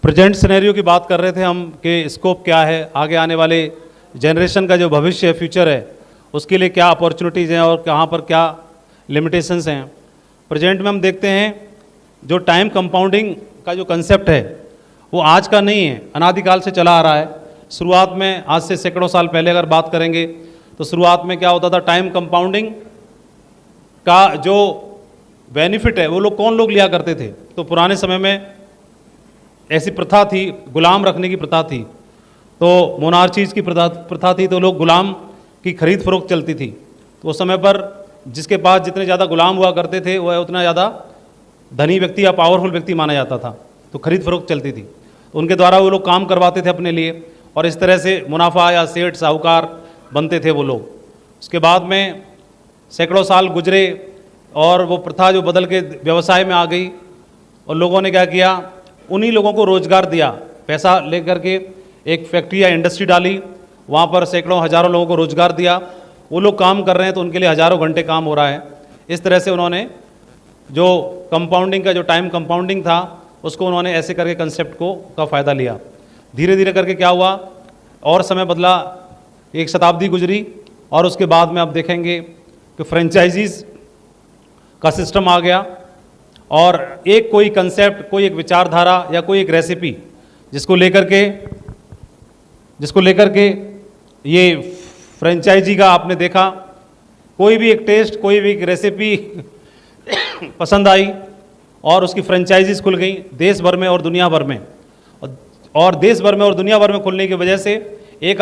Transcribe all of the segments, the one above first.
Present scenario की बात कर रहे थे हम कि स्कोप क्या है, आगे आने वाले जनरेशन का जो भविष्य है, फ्यूचर है, उसके लिए क्या अपॉर्चुनिटीज़ हैं और कहाँ पर क्या लिमिटेशंस हैं। प्रेजेंट में हम देखते हैं जो टाइम कंपाउंडिंग का जो कंसेप्ट है वो आज का नहीं है, अनादिकाल से चला आ रहा है। शुरुआत में आज से सैकड़ों साल पहले अगर बात करेंगे तो शुरुआत में क्या होता था, टाइम कंपाउंडिंग का जो बेनिफिट है वो कौन लोग लिया करते थे। तो पुराने समय में ऐसी प्रथा थी, गुलाम रखने की प्रथा थी, तो मोनार्चीज़ की प्रथा थी, तो लोग गुलाम की खरीद फरोख्त चलती थी। तो उस समय पर जिसके पास जितने ज़्यादा गुलाम हुआ करते थे वह उतना ज़्यादा धनी व्यक्ति या पावरफुल व्यक्ति माना जाता था, तो खरीद फरोख्त चलती थी। तो उनके द्वारा वो लोग काम करवाते थे अपने लिए और इस तरह से मुनाफा या सेठ साहूकार बनते थे वो लोग। उसके बाद में सैकड़ों साल गुजरे और वो प्रथा जो बदल के व्यवसाय में आ गई और लोगों ने क्या किया, उन्हीं लोगों को रोज़गार दिया, पैसा लेकर के एक फैक्ट्री या इंडस्ट्री डाली, वहाँ पर सैकड़ों हज़ारों लोगों को रोज़गार दिया। वो लोग काम कर रहे हैं तो उनके लिए हज़ारों घंटे काम हो रहा है। इस तरह से उन्होंने जो कंपाउंडिंग का जो टाइम कंपाउंडिंग था उसको उन्होंने ऐसे करके कंसेप्ट का फ़ायदा लिया। धीरे धीरे करके क्या हुआ और समय बदला, एक शताब्दी गुजरी और उसके बाद में आप देखेंगे कि फ्रेंचाइजीज़ का सिस्टम आ गया और एक कोई कंसेप्ट, कोई एक विचारधारा या कोई एक रेसिपी जिसको लेकर के ये फ्रेंचाइजी का आपने देखा, कोई भी एक टेस्ट, कोई भी एक रेसिपी पसंद आई और उसकी फ्रेंचाइजीज खुल गई देश भर में और दुनिया भर में। और देश भर में और दुनिया भर में खुलने की वजह से एक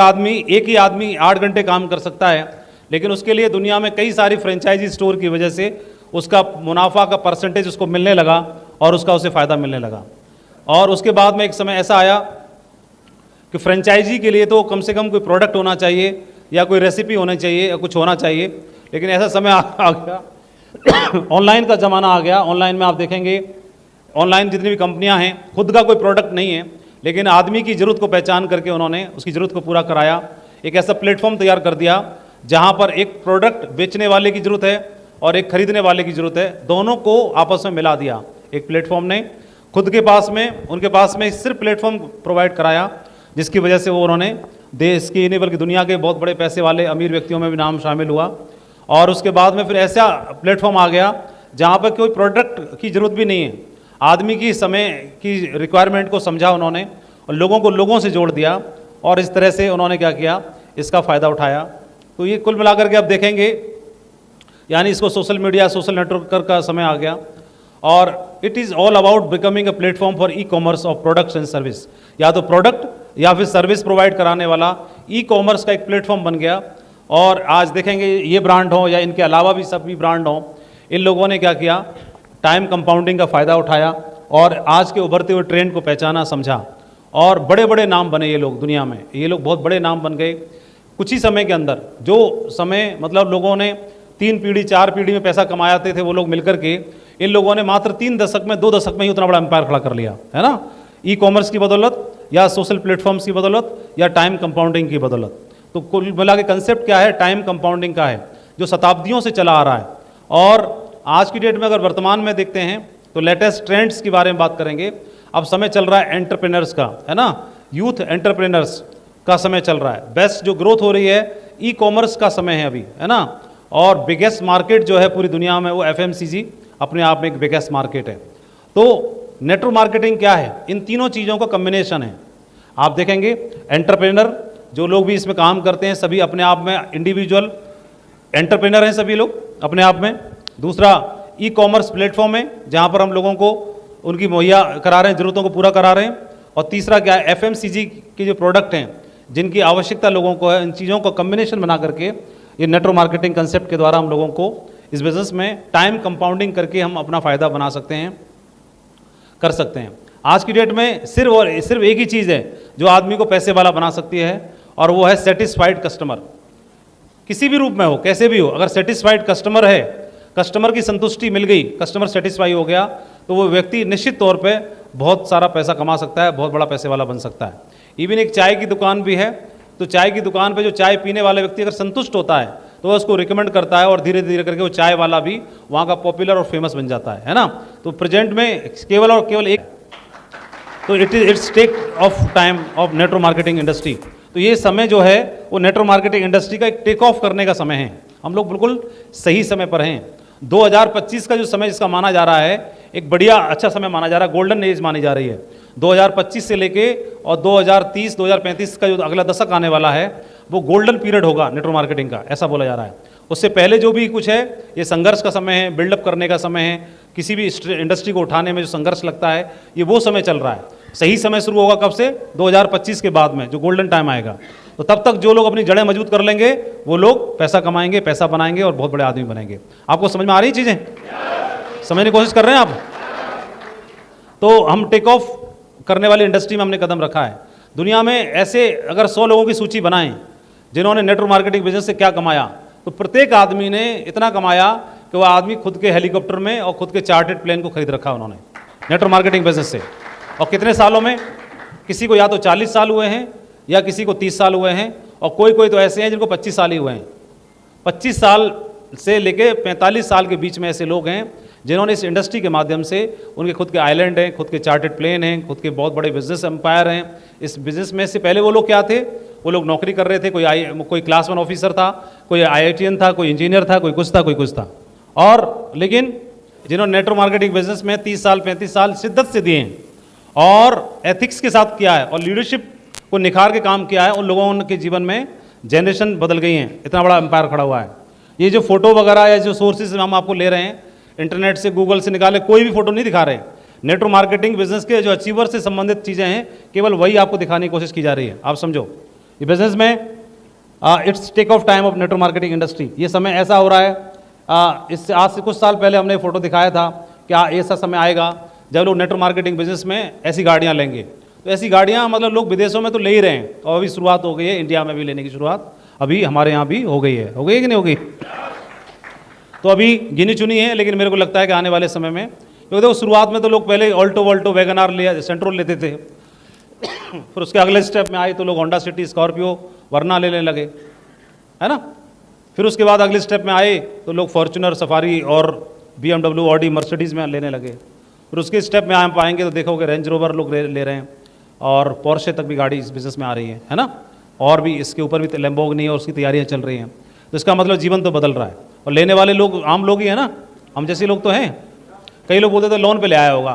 ही आदमी 8 घंटे काम कर सकता है, लेकिन उसके लिए दुनिया में कई सारी फ्रेंचाइजी स्टोर की वजह से उसका मुनाफा का परसेंटेज उसको मिलने लगा और उसे फ़ायदा मिलने लगा। और उसके बाद में एक समय ऐसा आया कि फ्रेंचाइजी के लिए तो कम से कम कोई प्रोडक्ट होना चाहिए या कोई रेसिपी होनी चाहिए या कुछ होना चाहिए, लेकिन ऐसा समय आ गया ऑनलाइन का ज़माना आ गया। ऑनलाइन में आप देखेंगे, ऑनलाइन जितनी भी कंपनियां हैं, खुद का कोई प्रोडक्ट नहीं है, लेकिन आदमी की ज़रूरत को पहचान करके उन्होंने उसकी ज़रूरत को पूरा कराया। एक ऐसा प्लेटफॉर्म तैयार कर दिया जहां पर एक प्रोडक्ट बेचने वाले की ज़रूरत है और एक खरीदने वाले की ज़रूरत है, दोनों को आपस में मिला दिया एक प्लेटफॉर्म ने। खुद के पास में, उनके पास में सिर्फ प्लेटफॉर्म प्रोवाइड कराया, जिसकी वजह से वो उन्होंने देश की नहीं बल्कि दुनिया के बहुत बड़े पैसे वाले अमीर व्यक्तियों में भी नाम शामिल हुआ। और उसके बाद में फिर ऐसा प्लेटफॉर्म आ गया जहाँ पर कोई प्रोडक्ट की ज़रूरत भी नहीं है, आदमी की समय की रिक्वायरमेंट को समझा उन्होंने और लोगों को लोगों से जोड़ दिया और इस तरह से उन्होंने क्या किया, इसका फ़ायदा उठाया। तो ये कुल मिलाकर के आप देखेंगे, यानी इसको सोशल मीडिया, सोशल नेटवर्क का समय आ गया और it is all about becoming a platform for e commerce of products and service. या तो प्रोडक्ट या फिर सर्विस प्रोवाइड कराने वाला ई कॉमर्स का एक प्लेटफॉर्म बन गया। और आज देखेंगे ये ब्रांड हो या इनके अलावा भी सभी ब्रांड हों, इन लोगों ने क्या किया, टाइम कंपाउंडिंग का फ़ायदा उठाया और आज के उभरते हुए ट्रेंड को पहचाना, समझा और बड़े बड़े नाम बने। ये लोग दुनिया में, ये लोग बहुत बड़े नाम बन गए कुछ ही समय के अंदर। जो समय मतलब लोगों ने 3 पीढ़ी 4 पीढ़ी में पैसा कमाते थे वो लोग मिलकर के, इन लोगों ने मात्र 3 दशक में, 2 दशक में ही उतना बड़ा एम्पायर खड़ा कर लिया है ना, ई कॉमर्स की बदौलत या सोशल प्लेटफॉर्म्स की बदौलत या टाइम कंपाउंडिंग की बदौलत। तो कुल मिला के कंसेप्ट क्या है, टाइम कंपाउंडिंग का है, जो शताब्दियों से चला आ रहा है। और आज की डेट में अगर वर्तमान में देखते हैं तो लेटेस्ट ट्रेंड्स के बारे में बात करेंगे। अब समय चल रहा है एंटरप्रेन्योर्स का, है ना, यूथ एंटरप्रेन्योर्स का समय चल रहा है। बेस्ट जो ग्रोथ हो रही है ई कॉमर्स का समय है अभी, है ना। और बिगेस्ट मार्केट जो है पूरी दुनिया में वो FMCG अपने आप में एक बिगेस्ट मार्केट है। तो नेटवर्क मार्केटिंग क्या है, इन तीनों चीज़ों का कम्बिनेशन है। आप देखेंगे एंटरप्रेन्योर जो लोग भी इसमें काम करते हैं सभी अपने आप में इंडिविजुअल एंटरप्रेन्योर हैं सभी लोग अपने आप में। दूसरा ई कॉमर्स प्लेटफॉर्म है जहाँ पर हम लोगों को उनकी मुहैया करा रहे हैं, ज़रूरतों को पूरा करा रहे हैं। और तीसरा क्या है, FMCG के जो प्रोडक्ट हैं जिनकी आवश्यकता लोगों को है, इन चीज़ों को कम्बिनेशन बना करके ये नेटवर्क मार्केटिंग कंसेप्ट के द्वारा हम लोगों को इस बिज़नेस में टाइम कंपाउंडिंग करके हम अपना फ़ायदा बना सकते हैं, कर सकते हैं। आज की डेट में सिर्फ एक ही चीज़ है जो आदमी को पैसे वाला बना सकती है और वो है सेटिस्फाइड कस्टमर। किसी भी रूप में हो, कैसे भी हो, अगर सेटिस्फाइड कस्टमर है, कस्टमर की संतुष्टि मिल गई, कस्टमर सेटिस्फाई हो गया, तो वो व्यक्ति निश्चित तौर पे बहुत सारा पैसा कमा सकता है, बहुत बड़ा पैसे वाला बन सकता है। इवन एक चाय की दुकान भी है, तो चाय की दुकान पे जो चाय पीने वाला व्यक्ति अगर संतुष्ट होता है तो वह उसको रिकमेंड करता है और धीरे धीरे करके वो चाय वाला भी वहाँ का पॉपुलर और फेमस बन जाता है ना। तो प्रेजेंट में केवल और केवल एक तो it's take off time of network marketing industry. तो ये समय जो है वो नेटवर्क मार्केटिंग इंडस्ट्री का एक टेक ऑफ करने का समय है। हम लोग बिल्कुल सही समय पर हैं। 2025 का जो समय जिसका माना जा रहा है एक बढ़िया अच्छा समय माना जा रहा है, गोल्डन एज मानी जा रही है। 2025 से लेके और 2030 2035 का जो अगला दशक आने वाला है वो गोल्डन पीरियड होगा नेटवर्क मार्केटिंग का, ऐसा बोला जा रहा है। उससे पहले जो भी कुछ है ये संघर्ष का समय है, बिल्डअप करने का समय है, किसी भी इंडस्ट्री को उठाने में जो संघर्ष लगता है ये वो समय चल रहा है। सही समय शुरू होगा कब से? 2025 के बाद में जो गोल्डन टाइम आएगा। तो तब तक जो लोग अपनी जड़ें मजबूत कर लेंगे वो लोग पैसा कमाएंगे, पैसा बनाएंगे और बहुत बड़े आदमी बनेंगे। आपको समझ में आ रही चीज़ें? समझने की कोशिश कर रहे हैं आप? तो हम टेक ऑफ करने वाली इंडस्ट्री में हमने कदम रखा है। दुनिया में ऐसे अगर 100 लोगों की सूची बनाएं जिन्होंने नेटवर्क मार्केटिंग बिजनेस से क्या कमाया, तो प्रत्येक आदमी ने इतना कमाया कि वह आदमी खुद के हेलीकॉप्टर में और खुद के चार्टर्ड प्लेन को खरीद रखा उन्होंने नेटवर्क मार्केटिंग बिजनेस से। और कितने सालों में? किसी को या तो 40 साल हुए हैं या किसी को 30 साल हुए हैं, और कोई कोई तो ऐसे हैं जिनको 25 साल ही हुए हैं। 25 साल से लेके 45 साल के बीच में ऐसे लोग हैं जिन्होंने इस इंडस्ट्री के माध्यम से, उनके खुद के आइलैंड हैं, खुद के चार्टर्ड प्लेन हैं, खुद के बहुत बड़े बिजनेस एम्पायर हैं। इस बिजनेस में से पहले वो लोग क्या थे? वो लोग नौकरी कर रहे थे, कोई क्लास 1 ऑफिसर था, कोई IITian था, कोई इंजीनियर था, कोई कुछ था। और लेकिन जिन्होंने नेटवर्क मार्केटिंग बिजनेस में 30 साल 35 साल शिद्दत से दिए हैं और एथिक्स के साथ किया है और लीडरशिप को निखार के काम किया है, उन लोगों के जीवन में जनरेशन बदल गई हैं। इतना बड़ा एम्पायर खड़ा हुआ है। ये जो फोटो वगैरह या जो सोर्सेज हम आपको ले रहे हैं इंटरनेट से, गूगल से निकाले, कोई भी फोटो नहीं दिखा रहे हैं। नेटवर्क मार्केटिंग बिजनेस के जो अचीवर से संबंधित चीज़ें हैं केवल वही आपको दिखाने की कोशिश की जा रही है। आप समझो ये बिजनेस में it's take off time of network marketing industry. ये समय ऐसा हो रहा है, इससे आज से कुछ साल पहले हमने फोटो दिखाया था कि ऐसा समय आएगा जब लोग नेटवर्क मार्केटिंग बिजनेस में ऐसी गाड़ियाँ लेंगे। तो ऐसी गाड़ियाँ मतलब लोग विदेशों में तो ले ही रहे हैं और अभी शुरुआत हो गई है, इंडिया में भी लेने की शुरुआत अभी हमारे यहाँ भी हो गई है। हो गई कि नहीं हो गई? तो अभी गिनी चुनी है, लेकिन मेरे को लगता है कि आने वाले समय में, क्योंकि देखो शुरुआत में तो लोग पहले ऑल्टो वोल्टो वैगनार लिया, सेंट्रोल लेते थे। फिर उसके अगले स्टेप में आए तो लोग होंडा सिटी, स्कॉर्पियो, वरना लेने लगे, है ना। फिर उसके बाद अगले स्टेप में आए तो लोग फॉर्च्यूनर, सफारी और BMW, ऑडी, मर्सिडीज़ में लेने लगे। फिर उसके स्टेप में आप पाएंगे तो देखोगे रेंज रोवर लोग ले रहे हैं और पोर्शे तक भी गाड़ी इस बिज़नेस में आ रही है ना। और भी इसके ऊपर भी लैम्बोर्गिनी और उसकी तैयारियां चल रही हैं। तो इसका मतलब जीवन तो बदल रहा है और लेने वाले लोग आम लोग ही हैं ना, हम जैसे लोग तो हैं। कई लोग बोलते थे लोन पे ले आया होगा,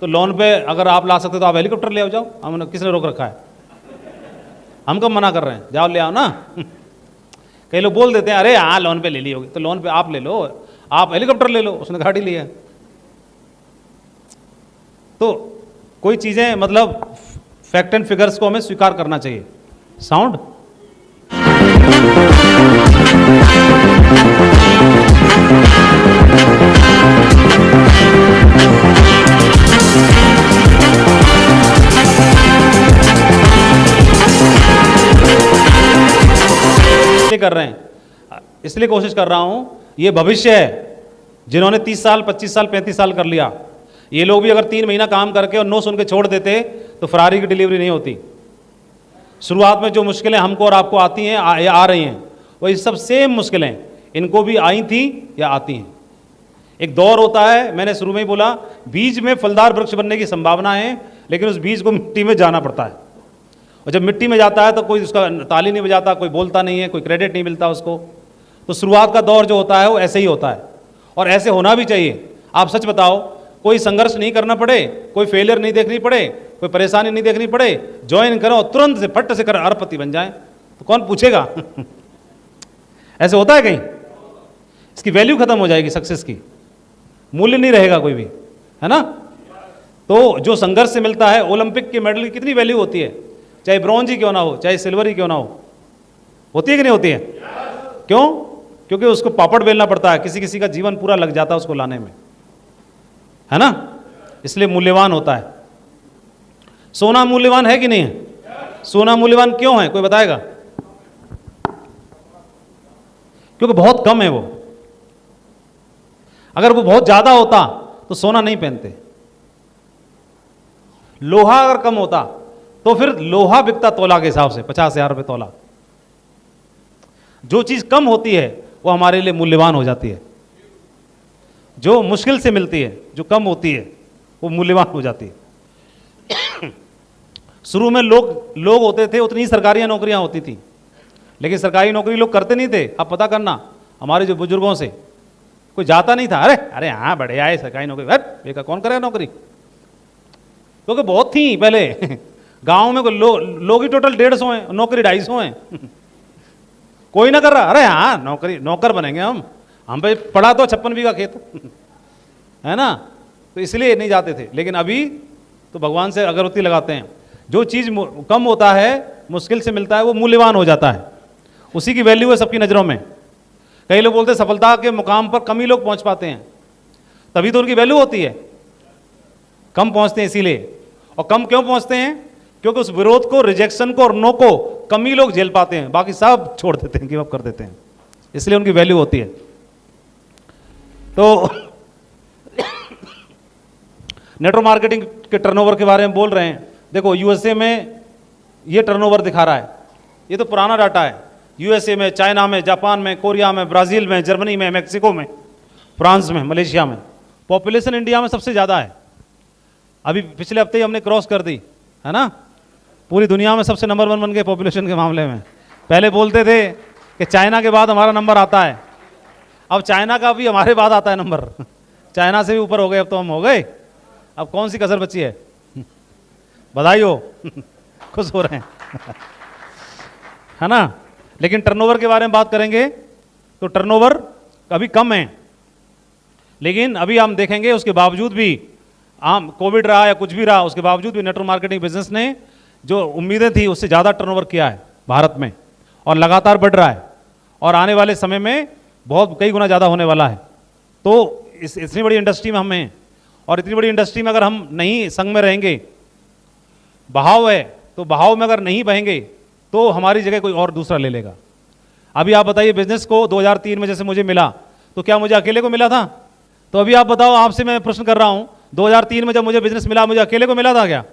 तो लोन पे अगर आप ला सकते तो आप हेलीकॉप्टर ले आओ, जाओ। हम किसने रोक रखा है? हम कब मना कर रहे हैं? जाओ ले आओ ना। कई लोग बोल देते हैं अरे हाँ लोन पे ले ली होगी, तो लोन पे आप ले लो, आप हेलीकॉप्टर ले लो, उसने गाड़ी ली है। तो कोई चीज़ें मतलब फैक्ट एंड फिगर्स को हमें स्वीकार करना चाहिए। साउंड कर रहे हैं, इसलिए कोशिश कर रहा हूं। ये भविष्य है, जिन्होंने 30 साल 25 साल 35 साल कर लिया, ये लोग भी अगर 3 महीना काम करके और नो सुन के छोड़ देते तो फरारी की डिलीवरी नहीं होती। शुरुआत में जो मुश्किलें हमको और आपको आती हैं या आ रही हैं, वही सब सेम मुश्किलें इनको भी आई थी या आती हैं। एक दौर होता है, मैंने शुरू में ही बोला, बीज में फलदार वृक्ष बनने की संभावना है, लेकिन उस बीज को मिट्टी में जाना पड़ता है। और जब मिट्टी में जाता है तो कोई उसका ताली नहीं बजाता, कोई बोलता नहीं है, कोई क्रेडिट नहीं मिलता उसको। तो शुरुआत का दौर जो होता है वो ऐसे ही होता है और ऐसे होना भी चाहिए। आप सच बताओ, कोई संघर्ष नहीं करना पड़े, कोई फेलियर नहीं देखनी पड़े, कोई परेशानी नहीं देखनी पड़े, ज्वाइन करो तुरंत से फट से कर अरबपति बन जाए, तो कौन पूछेगा? ऐसे होता है कहीं? इसकी वैल्यू खत्म हो जाएगी, सक्सेस की मूल्य नहीं रहेगा कोई भी, है ना। तो जो संघर्ष से मिलता है, ओलंपिक के मेडल की कितनी वैल्यू होती है, चाहे ब्रॉन्ज ही क्यों ना हो, चाहे सिल्वर ही क्यों ना हो, होती है कि नहीं होती है? क्यों? क्योंकि उसको पापड़ बेलना पड़ता है, किसी किसी का जीवन पूरा लग जाता है उसको लाने में, है ना। इसलिए मूल्यवान होता है। सोना मूल्यवान है कि नहीं है? सोना मूल्यवान क्यों है, कोई बताएगा? क्योंकि बहुत कम है वो। अगर वो बहुत ज्यादा होता तो सोना नहीं पहनते। लोहा अगर कम होता तो फिर लोहा बिकता तोला के हिसाब से 50,000 रुपये तोला। जो चीज कम होती है वो हमारे लिए मूल्यवान हो जाती है। जो मुश्किल से मिलती है, जो कम होती है, वो मूल्यवान हो जाती है। शुरू में लोग होते थे, उतनी ही सरकारी नौकरियां होती थी, लेकिन सरकारी नौकरी लोग करते नहीं थे। अब पता करना हमारे जो बुजुर्गों से, कोई जाता नहीं था। अरे अरे हाँ बढ़िया है सरकारी नौकरी, बेकार कौन करेगा नौकरी, क्योंकि बहुत थी पहले गांव में लोग ही टोटल 150 हैं, नौकरी 250 हैं कोई ना कर रहा। अरे हाँ नौकरी, नौकर बनेंगे हम पे पड़ा तो 56 बीघा खेत है ना, तो इसलिए नहीं जाते थे। लेकिन अभी तो भगवान से अगरबत्ती लगाते हैं, जो चीज़ कम होता है, मुश्किल से मिलता है, वो मूल्यवान हो जाता है, उसी की वैल्यू है सबकी नज़रों में। कई लोग बोलते हैं सफलता के मुकाम पर कम ही लोग पहुंच पाते हैं, तभी तो उनकी वैल्यू होती है। कम पहुंचते हैं इसीलिए। और कम क्यों पहुंचते हैं? क्योंकि उस विरोध को, रिजेक्शन को और नो को कम ही लोग झेल पाते हैं, बाकी सब छोड़ देते हैं, गिव अप कर देते हैं, इसलिए उनकी वैल्यू होती है। तो नेटवर्क मार्केटिंग के टर्नओवर के बारे में बोल रहे हैं। देखो यूएसए में ये टर्नओवर दिखा रहा है, ये तो पुराना डाटा है। यूएसए में, चाइना में, जापान में, कोरिया में, ब्राज़ील में, जर्मनी में, मेक्सिको में, फ्रांस में, मलेशिया में। पॉपुलेशन इंडिया में सबसे ज़्यादा है। अभी पिछले हफ्ते ही हमने क्रॉस कर दी है ना, पूरी दुनिया में सबसे नंबर 1 बन गए पॉपुलेशन के मामले में। पहले बोलते थे कि चाइना के बाद हमारा नंबर आता है, अब चाइना का भी हमारे बाद आता है नंबर चाइना से भी ऊपर हो गए, अब तो हम हो गए। अब कौन सी कसर बची है, बधाई हो खुश हो रहे हैं है ना। लेकिन टर्नओवर के बारे में बात करेंगे तो टर्नओवर अभी कम है, लेकिन अभी हम देखेंगे उसके बावजूद भी, आम कोविड रहा या कुछ भी रहा, उसके बावजूद भी नेटवर्क मार्केटिंग बिजनेस ने जो उम्मीदें थी उससे ज़्यादा टर्नओवर किया है भारत में, और लगातार बढ़ रहा है, और आने वाले समय में बहुत कई गुना ज़्यादा होने वाला है। तो इतनी बड़ी इंडस्ट्री में हम हैं, और इतनी बड़ी इंडस्ट्री में अगर हम नहीं संग में रहेंगे, बहाव है तो बहाव में अगर नहीं बहेंगे तो हमारी जगह कोई और दूसरा ले लेगा। अभी आप बताइए, बिजनेस को 2003 में जैसे मुझे मिला, तो क्या मुझे अकेले को मिला था? तो अभी आप बताओ, आपसे मैं प्रश्न कर रहा हूं, 2003 में जब मुझे बिजनेस मिला, मुझे अकेले को मिला था क्या?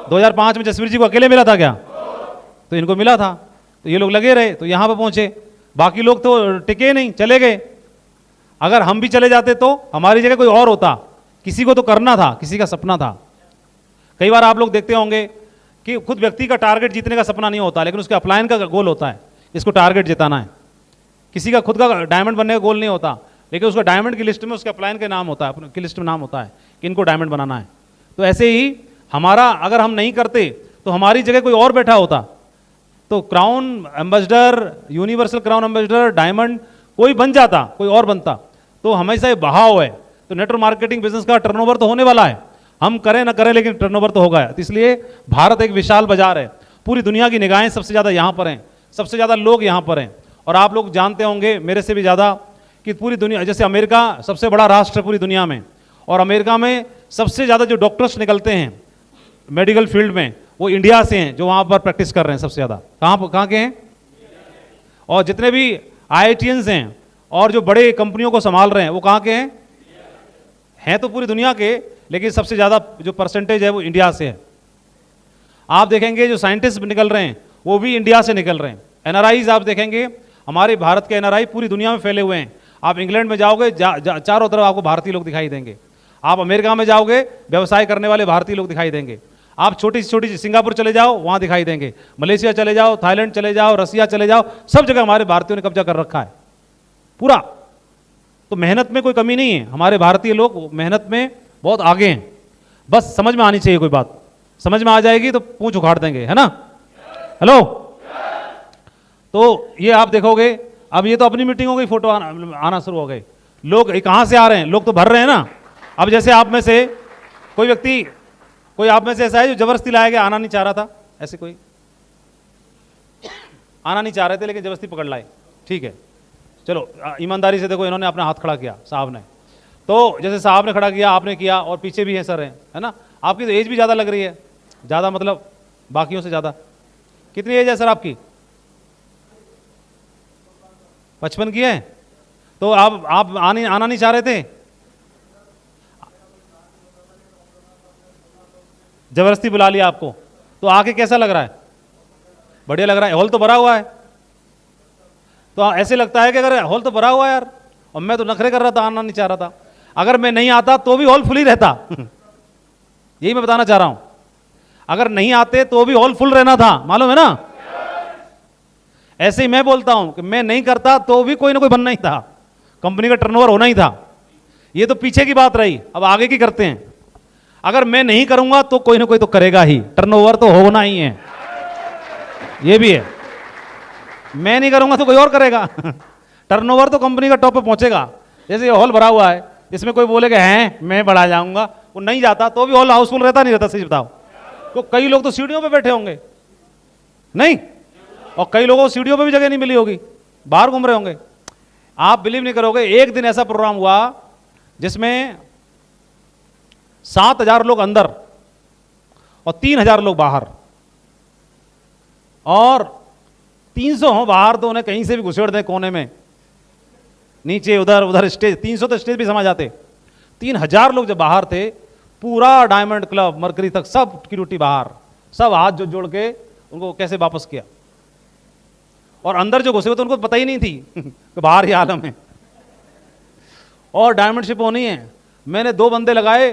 2005 में जसवीर जी को अकेले मिला था क्या? तो इनको मिला था, तो ये लोग लगे रहे तो यहां पर पहुंचे, बाकी लोग तो टिके नहीं, चले गए। अगर हम भी चले जाते तो हमारी जगह कोई और होता, किसी को तो करना था, किसी का सपना था। कई बार आप लोग देखते होंगे कि खुद व्यक्ति का टारगेट जीतने का सपना नहीं होता, लेकिन उसके अपलाइन का गोल होता है, इसको टारगेट जिताना है। किसी का खुद का डायमंड बनने का गोल नहीं होता, लेकिन उसका डायमंड की लिस्ट में उसके अपलाइन के नाम होता है, की लिस्ट में नाम होता है कि इनको डायमंड बनाना है। तो ऐसे ही हमारा, अगर हम नहीं करते तो हमारी जगह कोई और बैठा होता, तो crown ambassador, universal crown ambassador, diamond कोई बन जाता, कोई और बनता। तो हमेशा ये बहाव है। तो नेटवर्क मार्केटिंग बिजनेस का टर्नओवर तो होने वाला है, हम करें ना करें, लेकिन टर्नओवर तो होगा। तो इसलिए भारत एक विशाल बाजार है, पूरी दुनिया की निगाहें सबसे ज़्यादा यहाँ पर हैं, सबसे ज़्यादा लोग यहाँ पर हैं। और आप लोग जानते होंगे मेरे से भी ज़्यादा कि पूरी दुनिया, जैसे अमेरिका सबसे बड़ा राष्ट्र है पूरी दुनिया में, और अमेरिका में सबसे ज़्यादा जो डॉक्टर्स निकलते हैं मेडिकल फील्ड में, वो इंडिया से हैं, जो वहाँ पर प्रैक्टिस कर रहे हैं सबसे ज़्यादा। कहाँ के हैं? और जितने भी IITians हैं और जो बड़े कंपनियों को संभाल रहे हैं, वो कहाँ के हैं तो पूरी दुनिया के, लेकिन सबसे ज़्यादा जो परसेंटेज है वो इंडिया से है। आप देखेंगे जो साइंटिस्ट निकल रहे हैं वो भी इंडिया से निकल रहे हैं। NRIs आप देखेंगे, हमारे भारत के NRI पूरी दुनिया में फैले हुए हैं। आप इंग्लैंड में जाओगे, चारों तरफ आपको भारतीय लोग दिखाई देंगे। आप अमेरिका में जाओगे, व्यवसाय करने वाले भारतीय लोग दिखाई देंगे। आप छोटी से छोटी सिंगापुर चले जाओ, वहाँ दिखाई देंगे। मलेशिया चले जाओ, थाईलैंड चले जाओ, रसिया चले जाओ, सब जगह हमारे भारतीयों ने कब्जा कर रखा है पूरा। तो मेहनत में कोई कमी नहीं है, हमारे भारतीय लोग मेहनत में बहुत आगे हैं। बस समझ में आनी चाहिए, कोई बात समझ में आ जाएगी तो पूंछ उखाड़ देंगे, है ना। हेलो। तो ये आप देखोगे, अब ये तो अपनी मीटिंग हो गई, फोटो आना शुरू हो गए। लोग कहाँ से आ रहे हैं? लोग तो भर रहे हैं ना। अब जैसे आप में से कोई व्यक्ति, कोई आप में से ऐसा है जो जबरदस्ती लाया गया, आना नहीं चाह रहा था, ऐसे कोई आना नहीं चाह रहे थे लेकिन जबरदस्ती पकड़ लाए, ठीक है, चलो ईमानदारी से देखो, इन्होंने अपना हाथ खड़ा किया साहब ने, तो जैसे साहब ने खड़ा किया, आपने किया, और पीछे भी हैं सर हैं, है ना। आपकी तो एज भी ज़्यादा लग रही है, ज़्यादा मतलब बाकियों से ज़्यादा। कितनी एज है सर आपकी? 55 की है। तो आप आना नहीं चाह रहे थे, जबरदस्ती बुला लिया आपको, तो आके कैसा लग रहा है? बढ़िया लग रहा है। हॉल तो भरा हुआ है, तो ऐसे लगता है कि अगर हॉल तो भरा हुआ है यार, और मैं तो नखरे कर रहा था, आना नहीं चाह रहा था। अगर मैं नहीं आता तो भी हॉल फुल ही रहता यही मैं बताना चाह रहा हूं। अगर नहीं आते तो भी हॉल फुल रहना था, मालूम है ना। ऐसे ही मैं बोलता हूं कि मैं नहीं करता तो भी कोई ना कोई बनना ही था, कंपनी का टर्नओवर होना ही था। ये तो पीछे की बात रही, अब आगे की करते हैं। अगर मैं नहीं करूंगा तो कोई ना कोई तो करेगा ही, टर्नओवर तो होना ही है, ये भी है। मैं नहीं करूंगा तो कोई और करेगा टर्नओवर तो कंपनी का टॉप पे पहुंचेगा। जैसे ये हॉल भरा हुआ है, इसमें कोई बोलेगा हैं मैं बढ़ा जाऊंगा, वो नहीं जाता तो भी हॉल हाउसफुल रहता नहीं रहता, सही बताओ। तो कई लोग तो सीढ़ियों पे बैठे होंगे नहीं, और कई लोगों को सीढ़ियों पे भी जगह नहीं मिली होगी, बाहर घूम रहे होंगे। आप बिलीव नहीं करोगे, एक दिन ऐसा प्रोग्राम हुआ जिसमें 7,000 लोग अंदर और 3,000 लोग बाहर, और 300 हो बाहर तो उन्हें कहीं से भी घुसेड़ दें कोने में, नीचे उधर उधर स्टेज, 300 तो स्टेज भी समा जाते। 3,000 लोग जब बाहर थे, पूरा डायमंड क्लब मरकरी तक सब की ड्यूटी बाहर, सब हाथ जो जोड़ के उनको कैसे वापस किया। और अंदर जो घुसे हुए थे उनको पता ही नहीं थी कि बाहर ही आलम है। और डायमंड शिप होनी है, मैंने 2 बंदे लगाए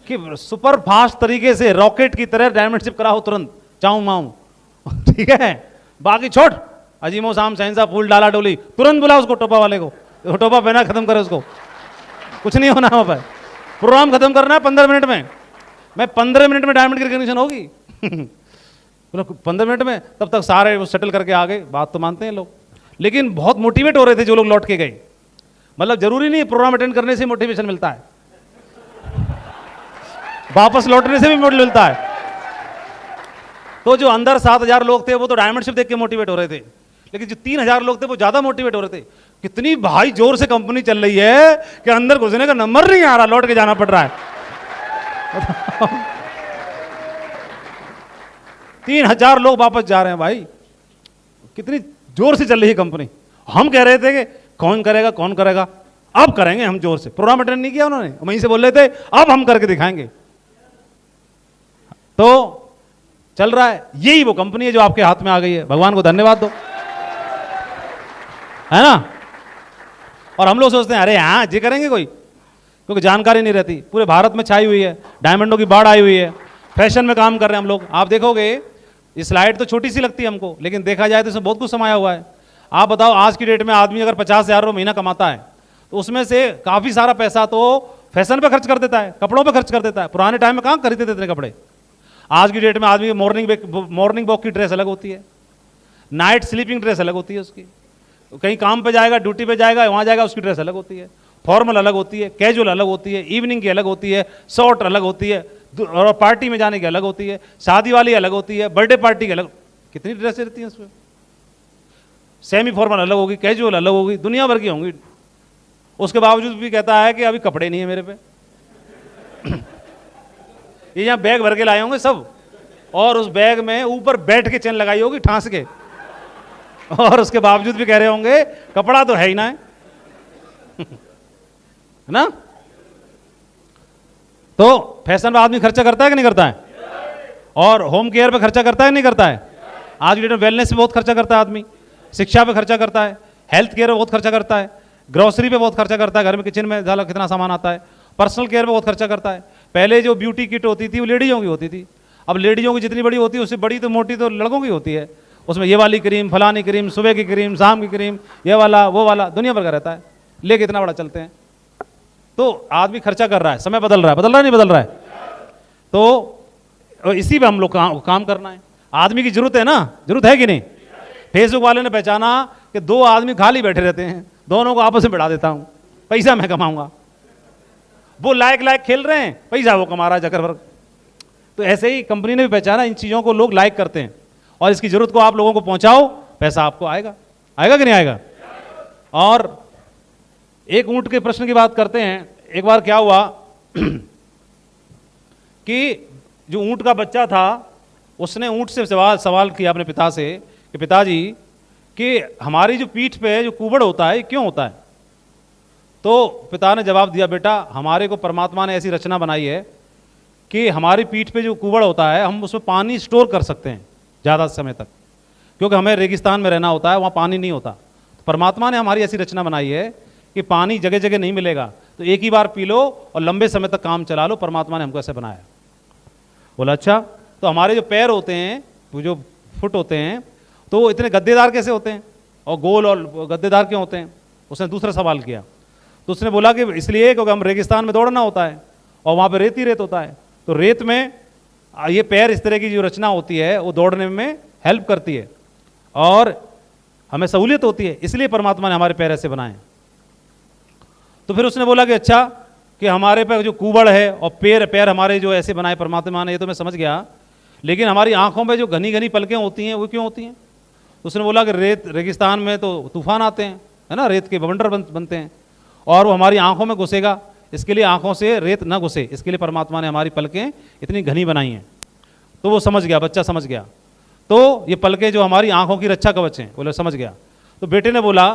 कि सुपर फास्ट तरीके से रॉकेट की तरह डायमंड शिप कराओ तुरंत, चाऊ माऊ ठीक है। बाकी छोड़, अजीमो शाम सहनसा फूल डाला डोली, तुरंत बुला उसको टोपा वाले को, टोपा पहना खत्म करे उसको, कुछ नहीं होना वहां पर। प्रोग्राम खत्म करना है 15 मिनट में, मैं 15 मिनट में डायमंड की रिकग्निशन होगी 15 मिनट में, तब तक सारे वो सेटल करके आ गए। बात तो मानते हैं लोग, लेकिन बहुत मोटिवेट हो रहे थे जो लोग लौट के गए। मतलब जरूरी नहीं प्रोग्राम अटेंड करने से मोटिवेशन मिलता है, वापस लौटने से भी मोटिवेशन मिलता है। तो जो अंदर 7,000 लोग थे वो तो डायमंड शिप देख के मोटिवेट हो रहे थे, लेकिन जो 3,000 लोग थे वो ज्यादा मोटिवेट हो रहे थे। कितनी भाई जोर से कंपनी चल रही है कि अंदर घुसने का नंबर नहीं आ रहा, लौट के जाना पड़ रहा है 3,000 लोग वापस जा रहे हैं भाई, कितनी जोर से चल रही है कंपनी। हम कह रहे थे कि कौन करेगा कौन करेगा, अब करेंगे हम जोर से। प्रोग्राम अटेंड नहीं किया उन्होंने, वहीं से बोल रहे थे अब हम करके दिखाएंगे। तो चल रहा है, यही वो कंपनी है जो आपके हाथ में आ गई है, भगवान को धन्यवाद दो, है ना। और हम लोग सोचते हैं अरे हाँ जी करेंगे कोई, क्योंकि जानकारी नहीं रहती। पूरे भारत में छाई हुई है, डायमंडों की बाढ़ आई हुई है, फैशन में काम कर रहे हैं हम लोग। आप देखोगे ये स्लाइड तो छोटी सी लगती है हमको, लेकिन देखा जाए तो इसमें बहुत कुछ समाया हुआ है। आप बताओ आज की डेट में आदमी अगर 50,000 महीना कमाता है तो उसमें से काफी सारा पैसा तो फैशन पे खर्च कर देता है, कपड़ों पे खर्च कर देता है। पुराने टाइम में कहाँ खरीदते थे इतने कपड़े। आज की डेट में आदमी मॉर्निंग वॉक की ड्रेस अलग होती है, नाइट स्लीपिंग ड्रेस अलग होती है उसकी, कहीं काम पे जाएगा, ड्यूटी पे जाएगा, वहां जाएगा, उसकी ड्रेस अलग होती है, फॉर्मल अलग होती है, कैजुअल अलग होती है, इवनिंग की अलग होती है, शॉर्ट अलग होती है, और पार्टी में जाने की अलग होती है, शादी वाली अलग होती है, बर्थडे पार्टी की अलग। कितनी ड्रेसें रहती हैं उसमें, सेमी फॉर्मल अलग होगी, कैजुअल अलग होगी, दुनिया भर की होंगी। उसके बावजूद भी कहता है कि अभी कपड़े नहीं है मेरे पे ये यहाँ बैग भर के लाए होंगे सब, और उस बैग में ऊपर बैठ के चेन लगाई होगी ठांस के, और उसके बावजूद भी कह रहे होंगे कपड़ा तो है ही ना है ना। तो फैशन पे आदमी खर्चा करता है कि नहीं करता है, और होम केयर पे खर्चा करता है नहीं करता है। आज की डेट में वेलनेस पे बहुत खर्चा करता है आदमी, शिक्षा पे खर्चा करता है, हेल्थ केयर पे बहुत खर्चा करता है, ग्रोसरी पे बहुत खर्चा करता है, घर में किचन में झाला कितना सामान आता है, पर्सनल केयर पे बहुत खर्चा करता है। पहले जो ब्यूटी किट होती थी वो लेडीजों की होती थी, अब लेडीजों की जितनी बड़ी होती है उससे बड़ी तो मोटी तो लड़कों की होती है। उसमें ये वाली क्रीम, फलानी क्रीम, सुबह की क्रीम, शाम की क्रीम, ये वाला वो वाला, दुनिया भर का रहता है, लेके इतना बड़ा चलते हैं। तो आदमी खर्चा कर रहा है, समय बदल रहा है, बदल रहा है नहीं बदल रहा है। तो इसी पे हम लोग काम करना है। आदमी की जरूरत है ना, जरूरत है कि नहीं। फेसबुक वाले ने पहचाना कि 2 आदमी खाली बैठे रहते हैं, दोनों को आपस में बढ़ा देता हूं, पैसा मैं कमाऊंगा। वो लाइक खेल रहे हैं, पैसा वो कमा रहा है जकरबर्ग। तो ऐसे ही कंपनी ने भी पहचाना इन चीजों को लोग लाइक करते हैं, और इसकी जरूरत को आप लोगों को पहुंचाओ, पैसा आपको आएगा। आएगा कि नहीं आएगा। और एक ऊंट के प्रश्न की बात करते हैं। एक बार क्या हुआ कि जो ऊंट का बच्चा था उसने ऊंट से सवाल किया अपने पिता से कि पिताजी कि हमारी जो पीठ पे जो कुबड़ होता है क्यों होता है। तो पिता ने जवाब दिया, बेटा हमारे को परमात्मा ने ऐसी रचना बनाई है कि हमारी पीठ पे जो कुबड़ होता है हम उसमें पानी स्टोर कर सकते हैं ज़्यादा समय तक, क्योंकि हमें रेगिस्तान में रहना होता है, वहाँ पानी नहीं होता। तो परमात्मा ने हमारी ऐसी रचना बनाई है कि पानी जगह जगह नहीं मिलेगा, तो एक ही बार पी लो और लंबे समय तक काम चला लो, परमात्मा ने हमको ऐसे बनाया। बोला अच्छा, तो हमारे जो पैर होते हैं, वो जो फुट होते हैं, तो वो इतने गद्देदार कैसे होते हैं और गोल और गद्देदार क्यों होते हैं? उसने दूसरा सवाल किया। तो उसने बोला कि इसलिए क्योंकि हम रेगिस्तान में दौड़ना होता है और वहाँ पे रेत ही रेत होता है, तो रेत में ये पैर इस तरह की जो रचना होती है वो दौड़ने में हेल्प करती है और हमें सहूलियत होती है, इसलिए परमात्मा ने हमारे पैर ऐसे बनाए। तो फिर उसने बोला कि अच्छा, कि हमारे पे जो कुबड़ है और पैर हमारे जो ऐसे बनाए परमात्मा ने, ये तो मैं समझ गया, लेकिन हमारी आंखों में जो घनी घनी पलकें होती हैं वो क्यों होती हैं? तो उसने बोला कि रेगिस्तान में तो तूफान आते हैं, है ना, रेत के बवंडर बनते हैं और वो हमारी आंखों में घुसेगा, इसके लिए आंखों से रेत ना घुसे, इसके लिए परमात्मा ने हमारी पलकें इतनी घनी बनाई हैं। तो वो समझ गया, बच्चा समझ गया। तो ये पलकें जो हमारी आंखों की रक्षा कवच हैं, बोले समझ गया। तो बेटे ने बोला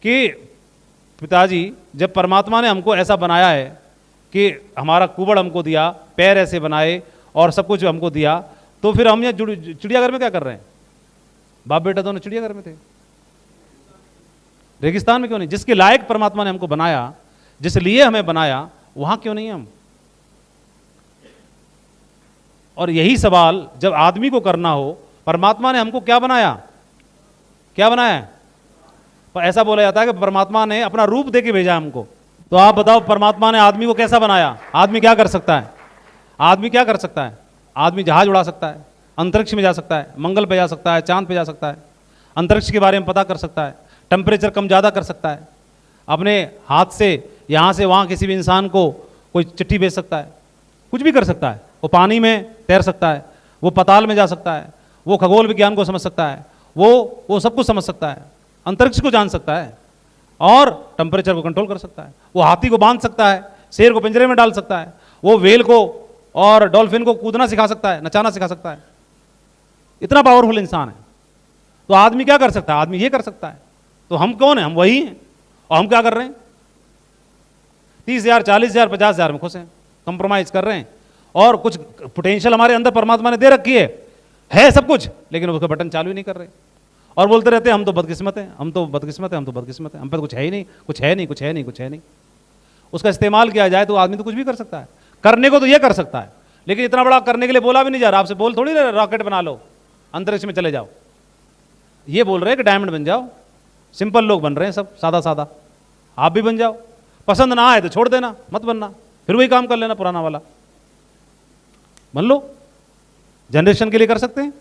कि पिताजी, जब परमात्मा ने हमको ऐसा बनाया है कि हमारा कुबड़ हमको दिया, पैर ऐसे बनाए और सब कुछ हमको दिया, तो फिर हम ये चिड़ियाघर में क्या कर रहे हैं? बाप बेटा दोनों चिड़ियाघर में थे, रेगिस्तान में क्यों नहीं? जिसके लायक परमात्मा ने हमको बनाया, जिस लिए हमें बनाया, वहां क्यों नहीं हम? और यही सवाल जब आदमी को करना हो, परमात्मा ने हमको क्या बनाया? क्या बनाया है? पर ऐसा बोला जाता है कि परमात्मा ने अपना रूप देके भेजा हमको। तो आप बताओ, परमात्मा ने आदमी को कैसा बनाया? आदमी क्या कर सकता है? आदमी क्या कर सकता है? आदमी जहाज उड़ा सकता है, अंतरिक्ष में जा सकता है, मंगल पे जा सकता है, चांद पे जा सकता है, अंतरिक्ष के बारे में पता कर सकता है, टेम्परेचर कम ज़्यादा कर सकता है, अपने हाथ से यहाँ से वहाँ किसी भी इंसान को कोई चिट्ठी भेज सकता है, कुछ भी कर सकता है। वो पानी में तैर सकता है, वो पाताल में जा सकता है, वो खगोल विज्ञान को समझ सकता है, वो सब कुछ समझ सकता है, अंतरिक्ष को जान सकता है और टेम्परेचर को कंट्रोल कर सकता है। वो हाथी को बांध सकता है, शेर को पिंजरे में डाल सकता है, वो व्हेल को और डॉल्फिन को कूदना सिखा सकता है, नचाना सिखा सकता है। इतना पावरफुल इंसान है। तो आदमी क्या कर सकता है? आदमी ये कर सकता है। तो हम कौन है? हम वही हैं। और हम क्या कर रहे हैं? 30,000, 40,000, 50,000 में खुश हैं, कंप्रोमाइज कर रहे हैं। और कुछ पोटेंशियल हमारे अंदर परमात्मा ने दे रखी है सब कुछ, लेकिन उसका बटन चालू ही नहीं कर रहे और बोलते रहते हैं हम तो बदकिस्मत हैं, हम तो बदकिस्मत हैं, हम तो बदकिस्मत हैं, हम पे कुछ है ही नहीं, कुछ है नहीं, कुछ है नहीं, कुछ है नहीं। उसका इस्तेमाल किया जाए तो आदमी तो कुछ भी कर सकता है। करने को तो ये कर सकता है, लेकिन इतना बड़ा करने के लिए बोला भी नहीं जा रहा। आपसे बोल थोड़ी रहे रॉकेट बना लो, अंतरिक्ष में चले जाओ। ये बोल रहे हैं कि डायमंड बन जाओ। सिंपल लोग बन रहे हैं सब, सादा सादा। आप भी बन जाओ, पसंद ना आए तो छोड़ देना, मत बनना, फिर वही काम कर लेना पुराना वाला। बन लो, जनरेशन के लिए कर सकते हैं।